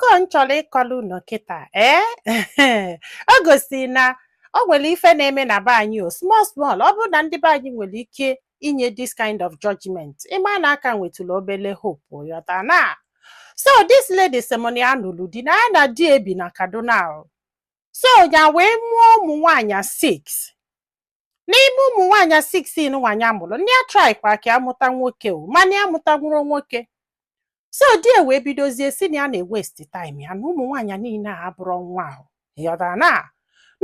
Akụkọ nchọrọ ịkọlụ unu kịta o gosi na o nwere ife na-eme na be anyị o small small ọ bụrụ na ndị be anyị nwere ike inye this kind of judgment ịma na aka nwetụrụ obele hope yọta na so this lady semoni anụlụ di na ya na di ebi na Kaduna so ya wee mụọ ụmụ nwaanyị 6 n'ime ụmụ nwaanyị 16 nwaanyị amụrụ ndị a try kwa ka amụta nwoke o mana ya mụtagwuru nwoke so di wee bidozie si na ya na-ewest time ya na ụmụ nwaanyị niile a abụrụ nwa ahụ yọta na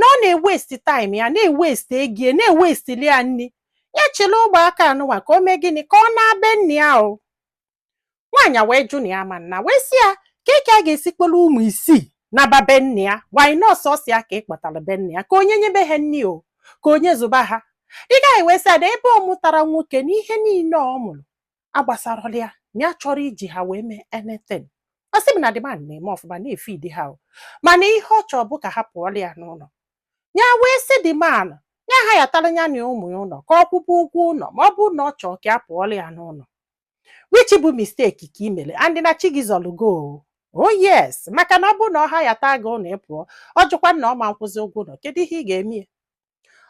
ọ na-ewest time ya na-ewest ego na-ewestili ya nri ya chịrị ụmụaka anụwa ka o mee gịnị ka ọ na-abe nne ya o nwaanyị wee jụ na ya ma nna wee sị ya ka a ga-esi kpọrọ ụmụ 6 na babe nne ya wanyị nọọsụ ọsị ya ka ị kpọtara be nne ya ka onye nyebe ha nne o ka onye zụba ha ị gaghị wee sị ada ebe ọ mụtara nwoke na ihe niile ọ mụrụ agbasarọla ya na ya chọrọ iji ha wee mee anything ọ sị m na demand na-eme ọfụma na-efidi ha o mana ihe ọ chọọ bụ ka ha pụọla ya n'ụlọ ya wee sị demand ya ha yatara ya na ụmụ ya ụlọ ka ọ kwụkwọ ụgwọ ụlọ ma ọ bụrụ na ọ chọọ ka a pụọla ya n'ụlọ which bụ mistake ka ị mere and na chi gị zọlugo oh yes maka na ọ bụrụ na ọ ha yata gị ụlọ ịpụọ ọ jụkwa na ọ ma nkwụzi ụgwọ ụlọ kedu ihe ị ga-eme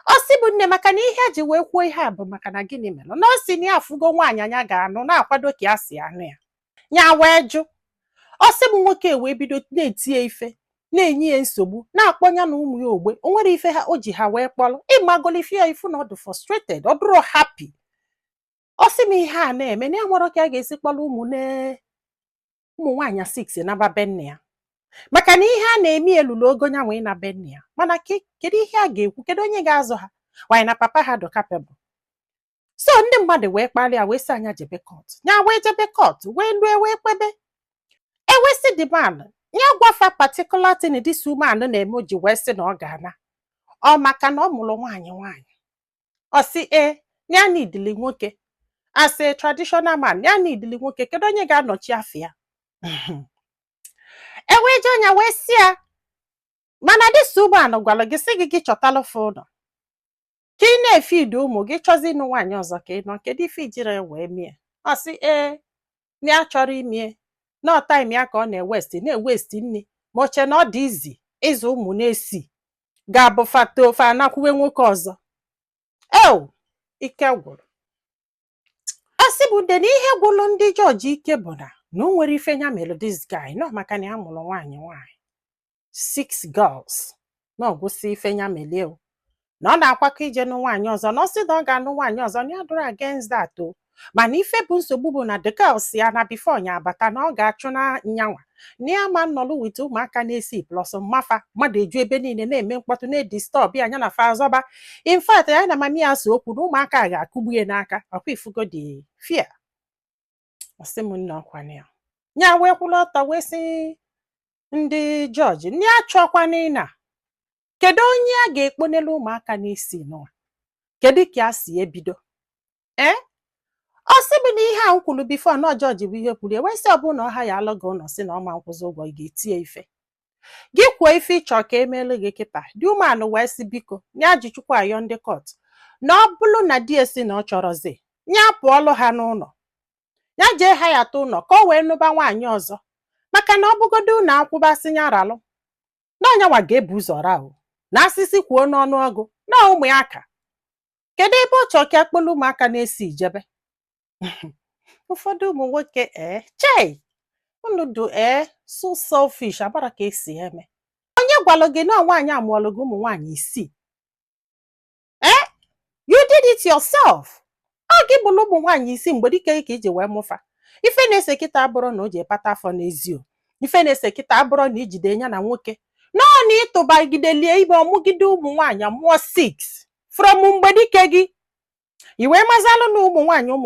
ọ sị bụ nne maka na ihe eji wee kwuo ihe a bụ maka na gịnị mere na ọ sị na ya afụgo nwaanyị anya ga-anụ na-akwado ka ya si anụ ya wee jụ ọ sị m nwoke wee bido na-etinye ife na-enye ya nsogbu na-akpọ ya na ụmụ ya ogbe o nwere ife ha o ji ha wee kpọrọ ịmagolife ya ifu na ọ dị frustrated ọ bụrụ happy ọ sị m ihe a na-eme na ya nwere ka a ga-esi kpọrọ ụmụ nwaanyị 6 na babe nne ya maka na ihe a na-eme elulu ogo nya nwee na be nne ya mana kedu ihe a ga-ekwu kedu onye ga-azụ ha wanyị na papa ha dị capable so ndị mmadụ wee kpalịa wee sị anya jebe court ya wee jebe court wee lue wee kpebe ewesị demand ya gwafa particular thing this woman na-eme ji wee sị na ọ ga-ana ọ maka na ọ mụrụ nwaanyị ọ sị ya na idili nwoke as a traditional man ya na idili nwoke kedu onye ga-anọchi afọ ya eweje onye wee sị ya mana this woman gwara gị sị gị chọtalụ ụlọ ka ị na-efidi ụmụ gị chọzi ịnụ nwaanyị ọzọ ka ị nọ kedu ife ijiri wee mie ọ sị na ya chọrọ imie na time ya ka ọ na-ewest nne ma oche na ọ dị izi ịzụ ụmụ na-esi ga-abụ fata ofe anakwuwe nwoke ọzọ ike gwụrụ ọ sị bụ de na ihe gwụrụ ndị jọji ike bụ na o nwere ife ya mere this guy nọ maka na ya mụrụ nwaanyị 6 girls na ọgwụsị ife ya melie o na ọ na-akwakọ ije nụ nwaanyị ọzọ na ọ sị na ọ ga-anụ nwaanyị ọzọ na ya dụrụ against that o mana ife bụ nsogbu bụ na the girls ya na before nya abata na ọ ga-achụ na nyanwa na ya ma nnọrụ wit ụmụaka na-esi plus mmafa mmadụ eju ebe niile na-eme mkpọtụ na-edisturb ya na fa azọba in fact ya na mami ya so okwu na ụmụaka ga-akụgbu ya n'aka ọkwa ifugo dị fear ọsị m nne ọkwana ya wee kwụrụ ọtọ wee sị ndị jọji ndị achọkwana ịna kedu onye a ga-ekponelu ụmụaka na-esi n'ụwa kedu ka a si ebido ọ sị bụ na ihe a nkwulu bifo na jọji bụ ihe kwuru wee sị ọbụna ọha ya alụgo ụlọ si na ọma nkwụzi ụgwọ ị ga-etinye ife gị kwuo ife ịchọ ka emeelu gị kịta dị umeanụ wee sị biko ya ji chukwu ayọ ndị kọt na ọ bụrụ na di esi na ọ chọrọzi ya pụọlụ ha n'ụlọ ya jee ha ya ta ụlọ ka o wee nụba nwaanyị ọzọ maka na ọ bụgodo na akwụbasị ya ralụ na ọnyanwa ga-ebu ụzọ rahụ na asịsị kwuo n'ọnụọgụ na ụmụ ya ka kedu ebe ọ chọọ ka akpọlụ ụmụaka na-esi ijebe ụfọdụ ụmụ nwoke chei ụnụdụ so selfish abara ka esi eme onye gwalụ gị na nwaanyị amụọlụ gị ụmụ nwaanyị 6 you did it yourself ọ gị bụrụ ụmụ nwaanyị 6 mgbe dike ka iji wee mụfa ife na-ese kịta abụrụ na o ji pata afọ n'ezio ife na-ese kịta abụrụ na ijide ya na nwoke nọọ na ịtụbagidelie ibe ọmụgide ụmụ nwaanyị mụọ 6 from mgbe dike gị i wee mazalụ na ụmụ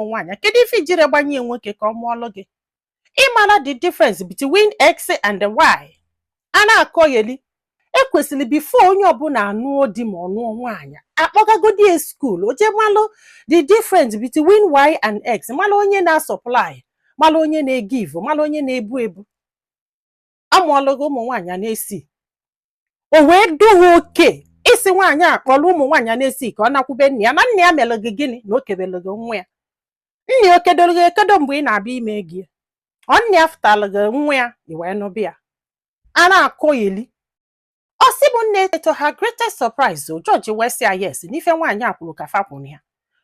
nwaanyị kedu ife ijiri gbanye nwoke ka ọ mụọlụ gị ịmara the difference between X and Y a na-akọgheli ekwesịrị before onye ọbụla anụọ di ma ọ nụọ nwaanyị akpọgagodi ya school o jee malụ the difference between Y and X malụ onye na-supply malụ onye na-egive malụ onye na-ebu ebu amụọlụ gị ụmụ nwaanyị na-esi o wee duha oke isi nwaanyị akpọrọ ụmụ nwaanyị na-esi ka ọ nakwube nne ya na nne ya mere gị gịnị na o kebere gị nwa ya nne ya okedoro gị ekedo mgbe ị na-abịa ime gị ọ nne ya fụtalụ gị nwa ya i wee nụbịa ana akoyeli osibu nne to her greatest surprise o George wee sị ya yes n'ife nwaanyị akwụrụ ka fa kwụrụ ya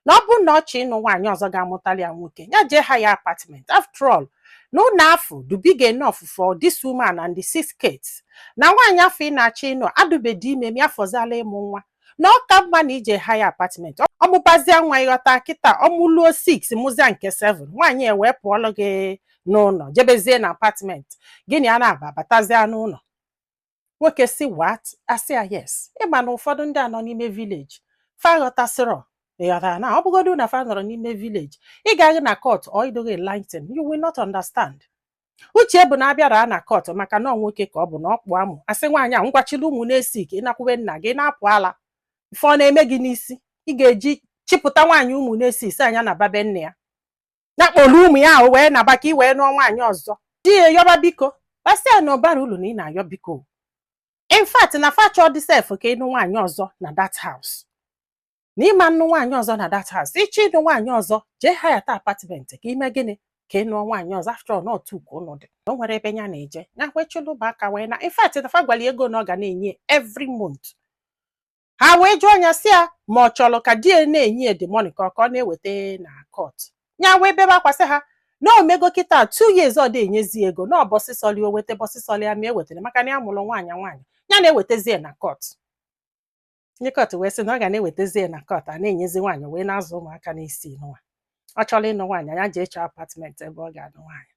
na ọ bụ na ọ chị ịnụ nwaanyị ọzọ ga-amụtali ya nwoke ya jee ha ya apartment. After all no afọ do big enough for this woman and the 6 kids na nwaanyị afọ ị na-achọ ịnụ adụbedi ime m ya fọzala ịmụ nwa na ọ ka mma na ije ha ya apartment ọmụbazia nwa ịghọta kịta ọmụluo 6 mụzia nke 7 nwaanyị ewee pụọlụ gị n'ụlọ jebezie na apartment gịnị a na-aba batazia n'ụlọ nwoke si what asị ya yes ịma na ụfọdụ ndị anọ n'ime village fa ghọtasịrọ ịghọtara na ọ bụgodu na fa nọrọ n'ime village ị ga-agị na court or idoghị enlighten you will not understand. Uche bụ na abịara na court maka na nwoke ka ọ bụ na ọkpụ amụ asị nwaanyị a ngwachiri ụmụ na-esi ka ị nakwube nna gị na-apụ ala ife ọ na-eme gị n'isi ị ga-eji chịpụta nwaanyị ụmụ na-esi isi anya na babe nne ya na kpọrọ ụmụ ya ahụ wee naba ka ị wee nụọ nwaanyị ọzọ di ya yọba biko asị ya na ọbara ụlọ na ị na-ayọ biko. In fact na facho dị sef ka ịnụ nwaanyị ọzọ na that house na ịma nnụ nwaanyị ọzọ na that house ịchọ ịnụ nwaanyị ọzọ jee hayata apartment ka ime gịnị ka ịnụ nwaanyị ọzọ after all not ka ụnụ dị o nwere ebe ya na-eje ya kwechụlụba aka wee na in fact na fa gwali ego na ọ ga na-enye every month. Ha wee jụọ ya si ya ma ọ chọrọ ka di ya na-enye the money ka ọ na-eweta na court ya wee bebe akwasị ha na omego kịta 2 years ọ dị enyezi ego na ọbọsịsọli o weta bọsịsọli ya ma ewetara maka na ya mụrụ nwaanyị ya na-ewetazie na court. Ndị court wee sị na ọ ga na-ewetazie na court a na-enyezi nwaanyị wee na-azụ ụmụaka n'isi nwa ọ chọrọ ịnụ nwaanyị ya jee chọọ apartment ebe ọ ga-anụ nwaanyị.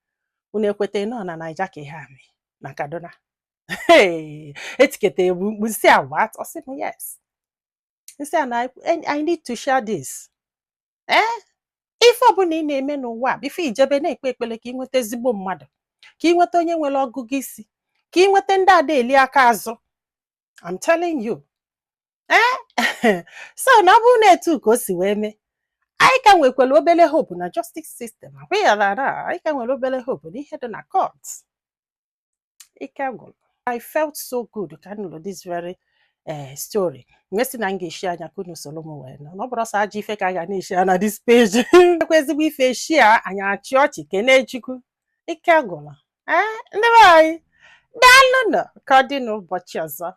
Unu ekweta nọ na Naija ka ihe amị na Kaduna etikete ebu mkpu si a what ọ sị m yes nsị a na I need to share this ife ọbụla ị na-eme n'ụwa bifo ijebe na-ekpe ekpele ka ị nweta ezigbo mmadụ ka ị nweta onye nwere ọgụgụ isi ka ị nweta ndị ada eli aka azụ. I'm telling you so na ọ bụrụ na etu ka o si wee mee anyị ka nwekwara obele hope na justice system akwụghara anyị ka nwere obele hope na ihe dị na court. Ike gwụrụ. I felt so good ka m nụrụ this very story nwesị na m ga-eshi anya ka unu soro m wee nọ ọ bụrụ sọ ajọ ife ka a ga na-eshi ya na this page ekwe ezigbo ife shia anyị achị ọchị kene Chukwu. Ike gwụrụ ndị be anyị daalụ nọ ka ọ dị n'ụbọchị ọzọ.